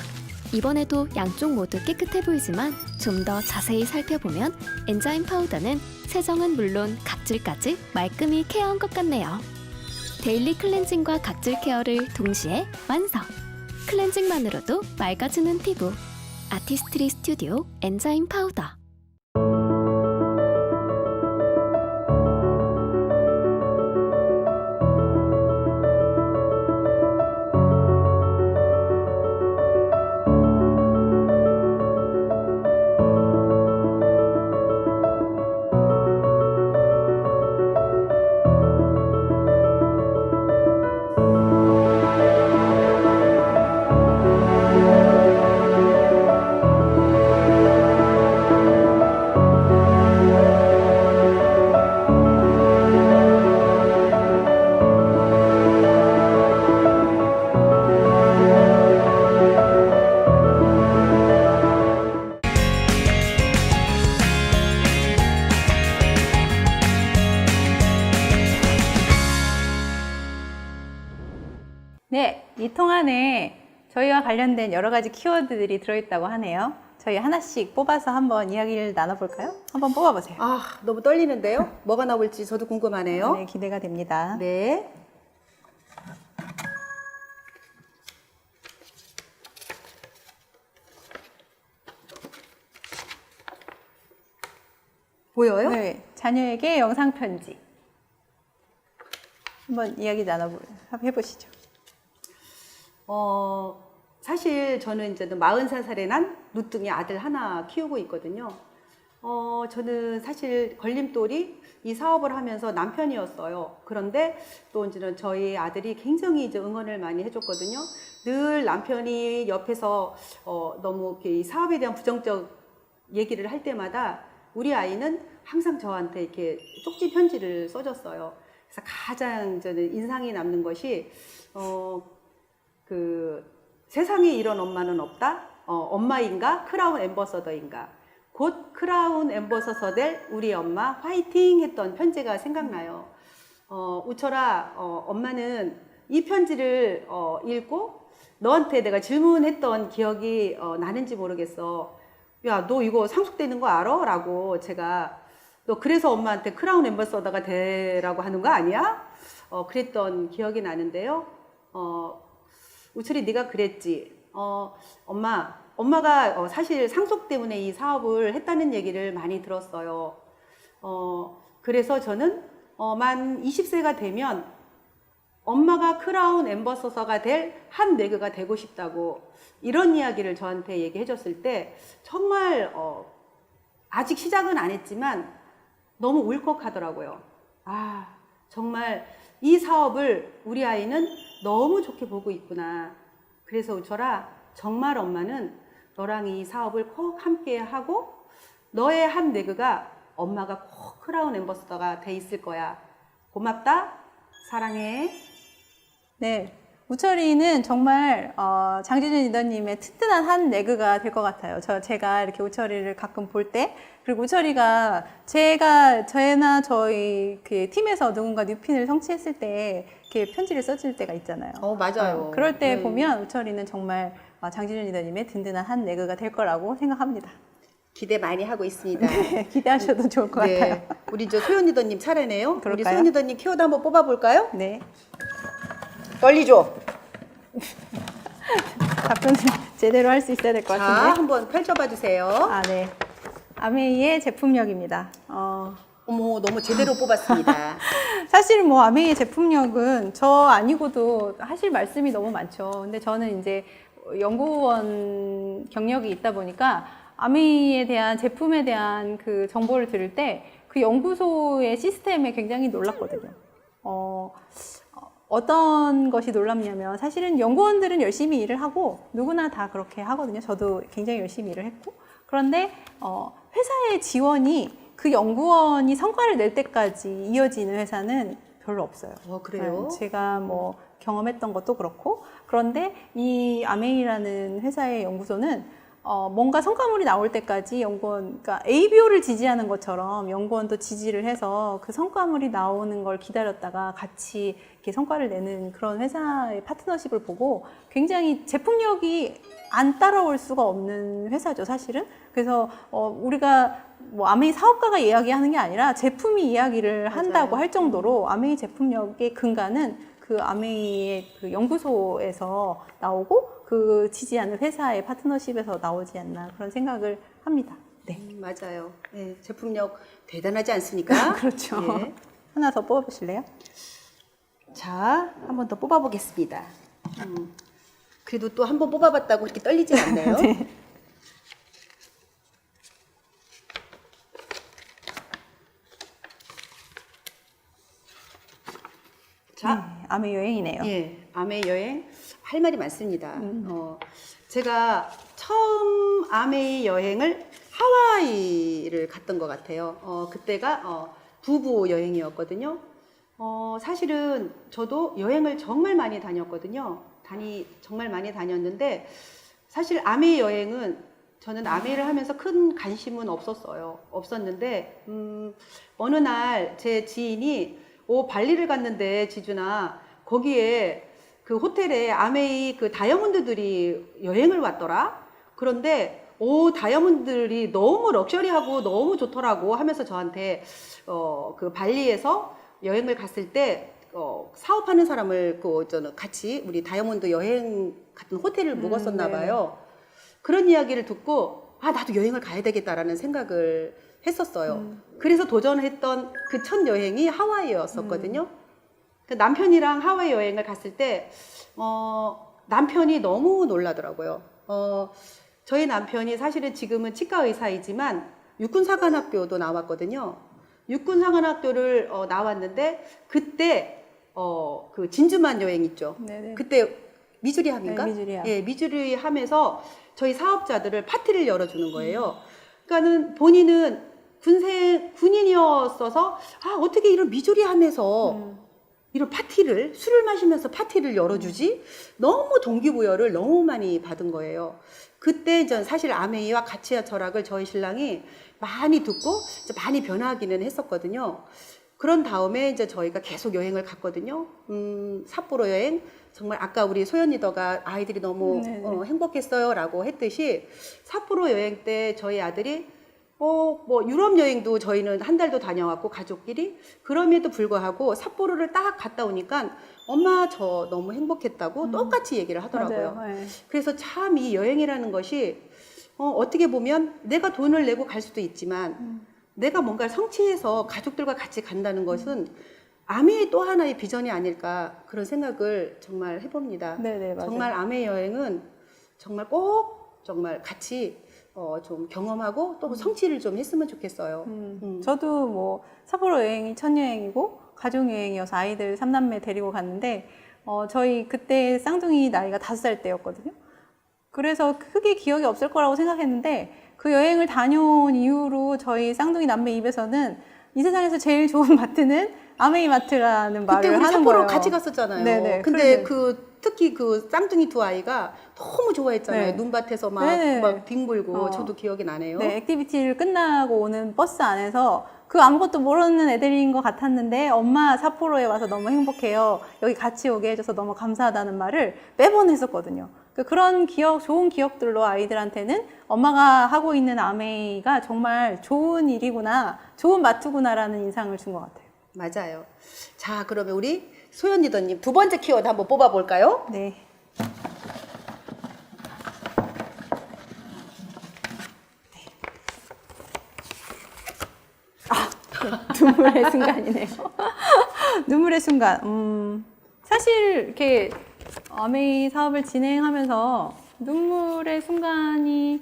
이번에도 양쪽 모두 깨끗해 보이지만 좀 더 자세히 살펴보면 엔자임 파우더는 세정은 물론 각질까지 말끔히 케어한 것 같네요. 데일리 클렌징과 각질 케어를 동시에 완성! 클렌징만으로도 맑아지는 피부. 아티스트리 스튜디오 엔자임 파우더. 네, 이 통 안에 저희와 관련된 여러 가지 키워드들이 들어있다고 하네요. 저희 하나씩 뽑아서 한번 이야기를 나눠볼까요? 한번 뽑아보세요. 너무 떨리는데요? 뭐가 나올지 저도 궁금하네요. 네, 기대가 됩니다. 네. 보여요? 네, 자녀에게 영상 편지. 한번 이야기 해보시죠. 사실 저는 이제 43살에 난 누뚱이 아들 하나 키우고 있거든요. 저는 사실 걸림돌이 이 사업을 하면서 남편이었어요. 그런데 또 이제는 저희 아들이 굉장히 이제 응원을 많이 해줬거든요. 늘 남편이 옆에서 너무 이 사업에 대한 부정적 얘기를 할 때마다 우리 아이는 항상 저한테 이렇게 쪽지 편지를 써줬어요. 그래서 가장 저는 인상이 남는 것이 세상에 이런 엄마는 없다. 엄마인가 크라운 앰버서더인가. 곧 크라운 앰버서더 될 우리 엄마 화이팅 했던 편지가 생각나요. 우철아, 엄마는 이 편지를 읽고 너한테 내가 질문했던 기억이 나는지 모르겠어. 야, 너 이거 상속되는 거 알아? 라고 제가, 너 그래서 엄마한테 크라운 앰버서더가 되라고 하는 거 아니야? 그랬던 기억이 나는데요. 우철이 네가 그랬지. 엄마가 사실 상속 때문에 이 사업을 했다는 얘기를 많이 들었어요. 그래서 저는 만 20세가 되면 엄마가 크라운 앰버서더가 될 한 뇌그가 되고 싶다고 이런 이야기를 저한테 얘기해 줬을 때 정말 아직 시작은 안 했지만 너무 울컥하더라고요. 정말 이 사업을 우리 아이는 너무 좋게 보고 있구나. 그래서 우철아, 정말 엄마는 너랑 이 사업을 꼭 함께 하고 너의 한 뇌그가 엄마가 꼭 크라운 앰버서더가 돼 있을 거야. 고맙다. 사랑해. 네, 우철이는 정말 장지준 리더님의 튼튼한 한 레그가 될 것 같아요. 제가 이렇게 우철이를 가끔 볼 때, 그리고 우철이가 저나 저희 그 팀에서 누군가 뉴핀을 성취했을 때 이렇게 편지를 써줄 때가 있잖아요. 맞아요. 그럴 때 네. 보면 우철이는 정말 장지준 리더님의 든든한 한 레그가 될 거라고 생각합니다. 기대 많이 하고 있습니다. 네, 기대하셔도 좋을 것 같아요. 우리 저 소연 리더님 차례네요. 우리 그럴까요? 소연 리더님 키워드 한번 뽑아볼까요? 네. 떨리죠? 답변을 제대로 할 수 있어야 될 것 자, 같은데. 한번 펼쳐봐 주세요. 아, 네. 아메이의 제품력입니다. 어머, 너무 제대로 뽑았습니다. 사실 뭐 아메이의 제품력은 저 아니고도 하실 말씀이 너무 많죠. 근데 저는 이제 연구원 경력이 있다 보니까 아메이에 대한 제품에 대한 그 정보를 들을 때 그 연구소의 시스템에 굉장히 놀랐거든요. 어떤 것이 놀랍냐면 사실은 연구원들은 열심히 일을 하고 누구나 다 그렇게 하거든요. 저도 굉장히 열심히 일을 했고. 그런데 회사의 지원이 그 연구원이 성과를 낼 때까지 이어지는 회사는 별로 없어요. 그래요? 네, 제가 뭐 경험했던 것도 그렇고. 그런데 이 아메이라는 회사의 연구소는 뭔가 성과물이 나올 때까지 그러니까 ABO를 지지하는 것처럼 연구원도 지지를 해서 그 성과물이 나오는 걸 기다렸다가 같이 이렇게 성과를 내는 그런 회사의 파트너십을 보고 굉장히 제품력이 안 따라올 수가 없는 회사죠, 사실은. 그래서 우리가 뭐 아메이 사업가가 이야기하는 게 아니라 제품이 이야기를 한다고 할 정도로 아메이 제품력의 근간은 그 아메이의 그 연구소에서 나오고 그 지지하는 회사의 파트너십에서 나오지 않나 그런 생각을 합니다. 네. 맞아요. 네, 제품력 대단하지 않습니까? 그렇죠. 네. 하나 더 뽑아보실래요? 자, 한 번 더 뽑아보겠습니다. 그래도 또 한 번 뽑아봤다고 이렇게 떨리진 않네요. 네. 자, 네, 아메이 여행이네요. 예, 아메 여행 할 말이 많습니다. 제가 처음 아메이 여행을 하와이를 갔던 것 같아요. 그때가 부부 여행이었거든요. 사실은 저도 여행을 정말 많이 다녔거든요. 정말 많이 다녔는데 사실 아메이 여행은 저는 아메이를 하면서 큰 관심은 없었는데 어느 날 제 지인이 발리를 갔는데 지준아 거기에 그 호텔에 아메이 그 다이아몬드들이 여행을 왔더라. 그런데 다이아몬드들이 너무 럭셔리하고 너무 좋더라고 하면서 저한테 그 발리에서 여행을 갔을 때 사업하는 사람을 저는 같이 우리 다이아몬드 여행 같은 호텔을 묵었었나 봐요. 그런 이야기를 듣고 나도 여행을 가야 되겠다라는 생각을 했었어요. 그래서 도전했던 그 첫 여행이 하와이였었거든요. 그 남편이랑 하와이 여행을 갔을 때 남편이 너무 놀라더라고요. 저희 남편이 사실은 지금은 치과 의사이지만 육군사관학교도 나왔거든요. 육군사관학교를 나왔는데 그때 그 진주만 여행 있죠. 네네. 그때 미주리함인가? 네, 미주리함. 예, 미주리함에서 저희 사업자들을 파티를 열어주는 거예요. 그러니까는 본인은 군인이었어서 어떻게 이런 미주리함에서 이런 파티를 술을 마시면서 파티를 열어주지? 너무 동기부여를 너무 많이 받은 거예요. 그때 전 사실 아메이와 가치와 철학을 저희 신랑이 많이 듣고 많이 변화하기는 했었거든요. 그런 다음에 이제 저희가 계속 여행을 갔거든요. 삿포로 여행. 정말 아까 우리 소연 리더가 아이들이 너무 행복했어요 라고 했듯이 삿포로 여행 때 저희 아들이 뭐 유럽 여행도 저희는 한 달도 다녀왔고 가족끼리 그럼에도 불구하고 삿포로를 딱 갔다 오니까 엄마 저 너무 행복했다고 똑같이 얘기를 하더라고요. 맞아요. 네. 그래서 참 이 여행이라는 것이 어떻게 보면 내가 돈을 내고 갈 수도 있지만 내가 뭔가를 성취해서 가족들과 같이 간다는 것은 아메이 또 하나의 비전이 아닐까 그런 생각을 정말 해봅니다. 네네, 맞아요. 정말 아메이 여행은 정말 꼭 정말 같이 좀 경험하고 또 성취를 좀 했으면 좋겠어요. 저도 뭐 삿포로 여행이 첫 여행이고 가족 여행이어서 아이들 3남매 데리고 갔는데 저희 그때 쌍둥이 나이가 5살 때였거든요. 그래서 크게 기억이 없을 거라고 생각했는데 그 여행을 다녀온 이후로 저희 쌍둥이 남매 입에서는 이 세상에서 제일 좋은 마트는 아메이 마트라는 말을 그때 우리 하는 삿포로 거예요. 같이 갔었잖아요. 네네. 근데 그래서- 그 특히 그 쌍둥이 두 아이가 너무 좋아했잖아요. 네. 눈밭에서 막, 네. 막 뒹굴고 저도 기억이 나네요. 네, 액티비티를 끝나고 오는 버스 안에서 그 아무것도 모르는 애들인 것 같았는데 엄마 삿포로에 와서 너무 행복해요. 여기 같이 오게 해줘서 너무 감사하다는 말을 매번 했었거든요. 그런 기억, 좋은 기억들로 아이들한테는 엄마가 하고 있는 아메이가 정말 좋은 일이구나, 좋은 마트구나라는 인상을 준 것 같아요. 맞아요. 자, 그러면 우리 소연 리더님 두 번째 키워드 한번 뽑아볼까요? 네. 눈물의 순간이네요. 눈물의 순간. 사실 이렇게 아메이 사업을 진행하면서 눈물의 순간이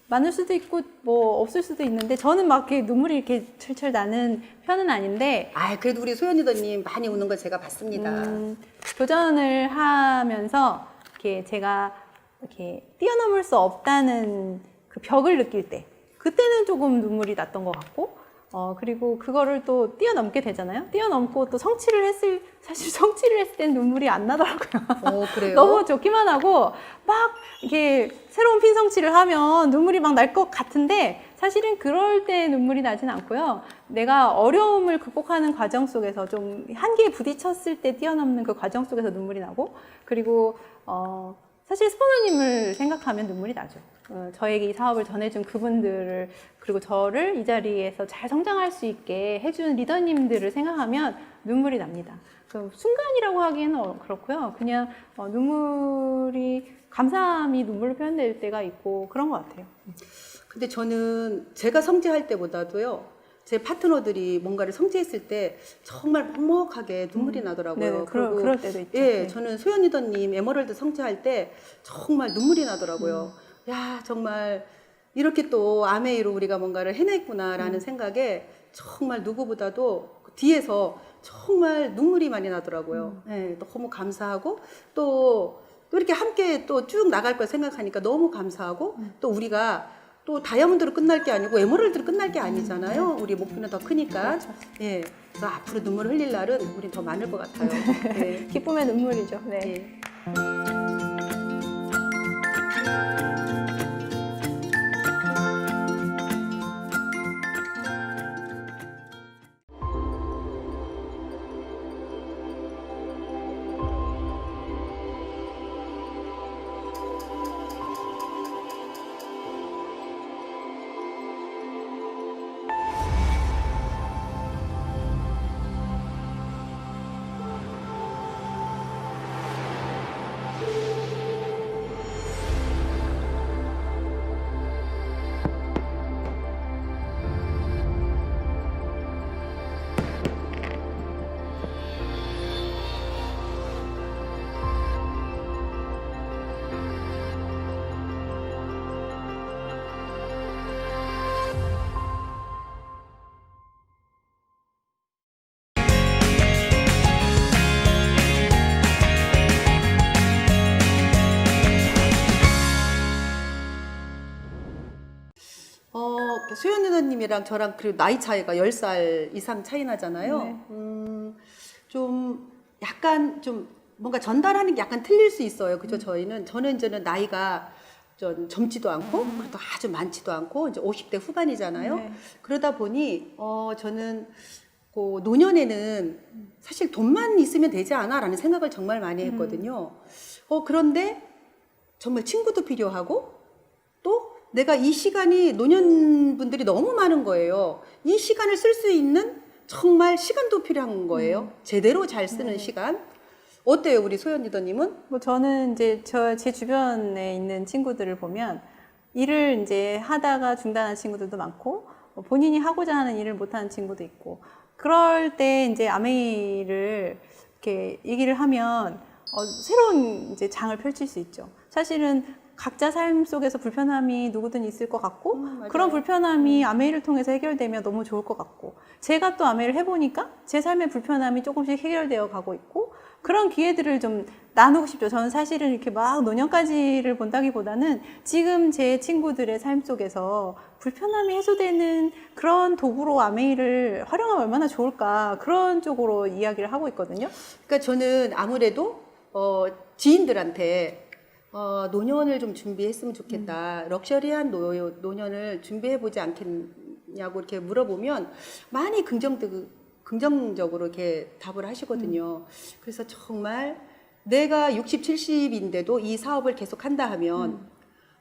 많을 수도 있고 뭐 없을 수도 있는데 저는 막 이렇게 눈물이 이렇게 철철 나는 편은 아닌데 아, 그래도 우리 소연 리더님 많이 우는 걸 제가 봤습니다. 도전을 하면서 이렇게 제가 이렇게 뛰어넘을 수 없다는 그 벽을 느낄 때 그때는 조금 눈물이 났던 것 같고 그리고 그거를 또 뛰어넘게 되잖아요. 뛰어넘고 또 사실 성취를 했을 땐 눈물이 안 나더라고요. 그래요? 너무 좋기만 하고 막 이렇게 새로운 핀 성취를 하면 눈물이 막 날 것 같은데 사실은 그럴 때 눈물이 나진 않고요. 내가 어려움을 극복하는 과정 속에서 좀 한계에 부딪혔을 때 뛰어넘는 그 과정 속에서 눈물이 나고 그리고 사실 스포너님을 생각하면 눈물이 나죠. 저에게 이 사업을 전해준 그분들을 그리고 저를 이 자리에서 잘 성장할 수 있게 해준 리더님들을 생각하면 눈물이 납니다. 순간이라고 하기에는 그렇고요. 그냥 눈물이 감사함이 눈물로 표현될 때가 있고 그런 것 같아요. 근데 저는 제가 성취할 때보다도요, 제 파트너들이 뭔가를 성취했을 때 정말 먹먹하게 눈물이 나더라고요. 네네, 그리고 그럴 때도 있죠. 예, 네. 저는 소연 리더님 에머럴드 성취할 때 정말 눈물이 나더라고요. 야, 정말 이렇게 또 아메이로 우리가 뭔가를 해냈구나라는 생각에 정말 누구보다도 뒤에서 정말 눈물이 많이 나더라고요. 예, 너무 감사하고 또 이렇게 함께 또 쭉 나갈 걸 생각하니까 너무 감사하고 또 우리가 또 다이아몬드로 끝날 게 아니고 에메랄드로 끝날 게 아니잖아요. 우리 목표는 더 크니까. 예. 그래서 앞으로 눈물 흘릴 날은 우린 더 많을 것 같아요. 네. 기쁨의 눈물이죠. 네. 예. 소연 리더님이랑 저랑 그리고 나이 차이가 10살 이상 차이 나잖아요. 네. 좀 약간 좀 뭔가 전달하는 게 약간 틀릴 수 있어요. 그죠? 저는 이제는 나이가 좀 젊지도 않고 그래도 아주 많지도 않고 이제 50대 후반이잖아요. 네. 그러다 보니 저는 그 노년에는 사실 돈만 있으면 되지 않아라는 생각을 정말 많이 했거든요. 그런데 정말 친구도 필요하고 또 내가 이 시간이 노년분들이 너무 많은 거예요. 이 시간을 쓸 수 있는 정말 시간도 필요한 거예요. 제대로 잘 쓰는 시간. 어때요, 우리 소연 리더님은? 뭐 저는 이제 제 주변에 있는 친구들을 보면 일을 이제 하다가 중단한 친구들도 많고 본인이 하고자 하는 일을 못하는 친구도 있고 그럴 때 이제 아메이를 이렇게 얘기를 하면 새로운 이제 장을 펼칠 수 있죠. 사실은 각자 삶 속에서 불편함이 누구든 있을 것 같고 그런 불편함이 아메이를 통해서 해결되면 너무 좋을 것 같고 제가 또 아메이를 해보니까 제 삶의 불편함이 조금씩 해결되어 가고 있고 그런 기회들을 좀 나누고 싶죠. 저는 사실은 이렇게 막 노년까지를 본다기보다는 지금 제 친구들의 삶 속에서 불편함이 해소되는 그런 도구로 아메이를 활용하면 얼마나 좋을까 그런 쪽으로 이야기를 하고 있거든요. 그러니까 저는 아무래도 지인들한테 노년을 좀 준비했으면 좋겠다. 럭셔리한 노년을 준비해보지 않겠냐고 이렇게 물어보면 많이 긍정적으로 이렇게 답을 하시거든요. 그래서 정말 내가 60, 70인데도 이 사업을 계속 한다 하면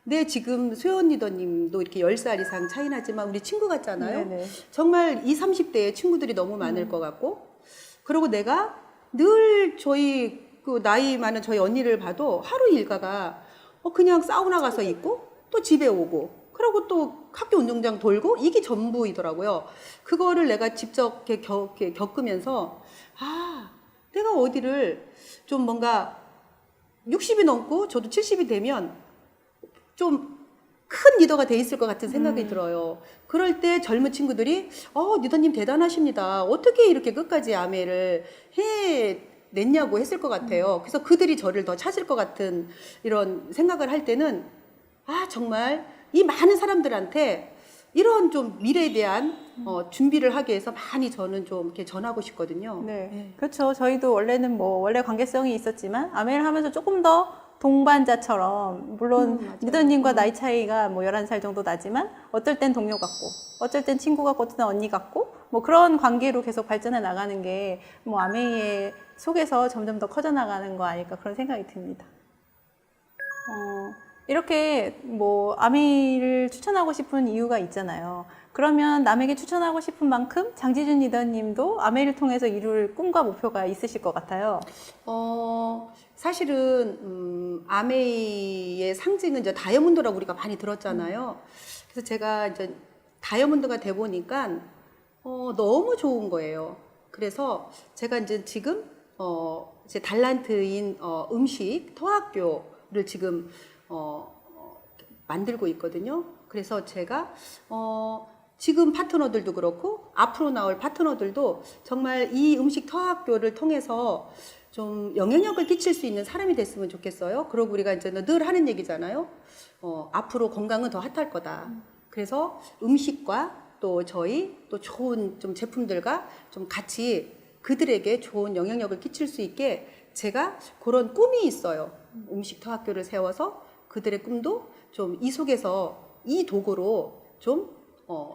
내 지금 소연 리더님도 이렇게 10살 이상 차이 나지만 우리 친구 같잖아요. 네네. 정말 20, 30대의 친구들이 너무 많을 것 같고, 그리고 내가 늘 저희 그 나이 많은 저희 언니를 봐도 하루 일과가 그냥 사우나 가서 있고 또 집에 오고 그리고 또 학교 운동장 돌고 이게 전부이더라고요. 그거를 내가 직접 이렇게 겪으면서 내가 어디를 좀 뭔가 60이 넘고 저도 70이 되면 좀 큰 리더가 돼 있을 것 같은 생각이 들어요. 그럴 때 젊은 친구들이 리더님 대단하십니다. 어떻게 이렇게 끝까지 아메를 해냈냐고 했을 것 같아요. 그래서 그들이 저를 더 찾을 것 같은 이런 생각을 할 때는 정말 이 많은 사람들한테 이런 좀 미래에 대한 준비를 하기 위해서 많이 저는 좀 이렇게 전하고 싶거든요. 네. 그렇죠. 저희도 원래는 원래 관계성이 있었지만 아메를 하면서 조금 더 동반자처럼, 물론 맞아요. 리더님과 나이 차이가 11살 정도 나지만 어떨 땐 동료 같고 어쩔 땐 친구 같고 어떨 땐 언니 같고 그런 관계로 계속 발전해 나가는 게 아메이의 속에서 점점 더 커져 나가는 거 아닐까 그런 생각이 듭니다. 이렇게 아메이를 추천하고 싶은 이유가 있잖아요. 그러면 남에게 추천하고 싶은 만큼 장지준 리더님도 아메이를 통해서 이룰 꿈과 목표가 있으실 것 같아요. 사실은 아메이의 상징은 이제 다이아몬드라고 우리가 많이 들었잖아요. 그래서 제가 이제 다이아몬드가 돼 보니까 너무 좋은 거예요. 그래서 제가 이제 지금 제 달란트인 음식 토학교를 지금 만들고 있거든요. 그래서 제가 지금 파트너들도 그렇고 앞으로 나올 파트너들도 정말 이 음식 토학교를 통해서 좀 영향력을 끼칠 수 있는 사람이 됐으면 좋겠어요. 그리고 우리가 이제 늘 하는 얘기잖아요. 앞으로 건강은 더 핫할 거다. 그래서 음식과 또 저희 또 좋은 좀 제품들과 좀 같이 그들에게 좋은 영향력을 끼칠 수 있게 제가 그런 꿈이 있어요. 음식 토학교를 세워서 그들의 꿈도 좀 이 속에서 이 도구로 좀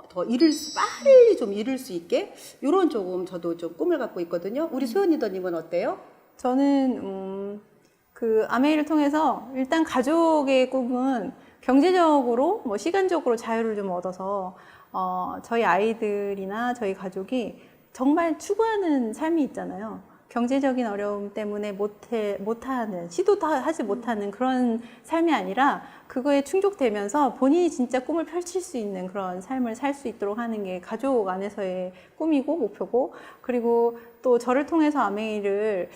더 빨리 좀 이룰 수 있게 이런 조금 저도 좀 꿈을 갖고 있거든요. 우리 소연 리더님은 어때요? 저는 그 아메이를 통해서 일단 가족의 꿈은 경제적으로 시간적으로 자유를 좀 얻어서 저희 아이들이나 저희 가족이 정말 추구하는 삶이 있잖아요. 경제적인 어려움 때문에 못하는, 시도도 하지 못하는 그런 삶이 아니라 그거에 충족되면서 본인이 진짜 꿈을 펼칠 수 있는 그런 삶을 살 수 있도록 하는 게 가족 안에서의 꿈이고 목표고, 그리고 또 저를 통해서 아메이를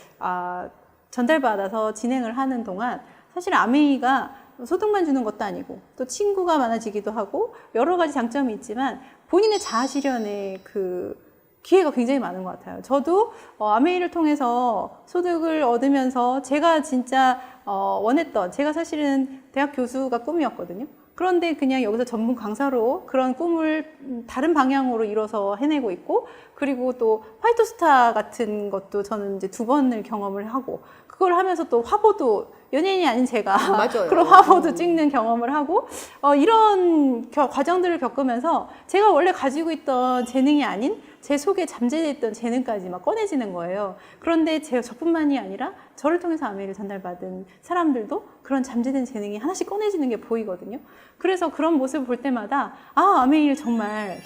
전달받아서 진행을 하는 동안 사실 아메이가 소득만 주는 것도 아니고 또 친구가 많아지기도 하고 여러 가지 장점이 있지만 본인의 자아 실현의 그 기회가 굉장히 많은 것 같아요. 저도 아메이를 통해서 소득을 얻으면서 제가 진짜 원했던, 제가 사실은 대학 교수가 꿈이었거든요. 그런데 그냥 여기서 전문 강사로 그런 꿈을 다른 방향으로 이뤄서 해내고 있고, 그리고 또 화이트스타 같은 것도 저는 이제 2번을 경험을 하고, 그걸 하면서 또 화보도 연예인이 아닌 제가 맞아요. 그런 화보도 찍는 경험을 하고, 이런 과정들을 겪으면서 제가 원래 가지고 있던 재능이 아닌 제 속에 잠재되어 있던 재능까지 막 꺼내지는 거예요. 그런데 저뿐만이 아니라 저를 통해서 아메이를 전달받은 사람들도 그런 잠재된 재능이 하나씩 꺼내지는 게 보이거든요. 그래서 그런 모습을 볼 때마다 아메이를 정말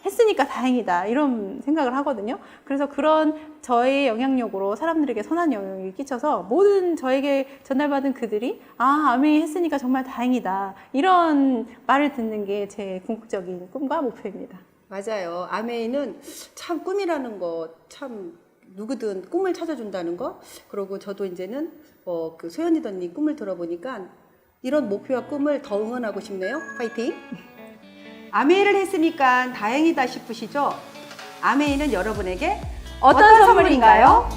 했으니까 다행이다 이런 생각을 하거든요. 그래서 그런 저의 영향력으로 사람들에게 선한 영향을 끼쳐서 모든 저에게 전달받은 그들이 아메이 했으니까 정말 다행이다 이런 말을 듣는 게 제 궁극적인 꿈과 목표입니다. 맞아요. 아메이는 참 꿈이라는 거, 참 누구든 꿈을 찾아준다는 거. 그리고 저도 이제는 그 소연 리더님 꿈을 들어보니까 이런 목표와 꿈을 더 응원하고 싶네요. 파이팅! 아메이를 했으니까 다행이다 싶으시죠? 아메이는 여러분에게 어떤 선물인가요?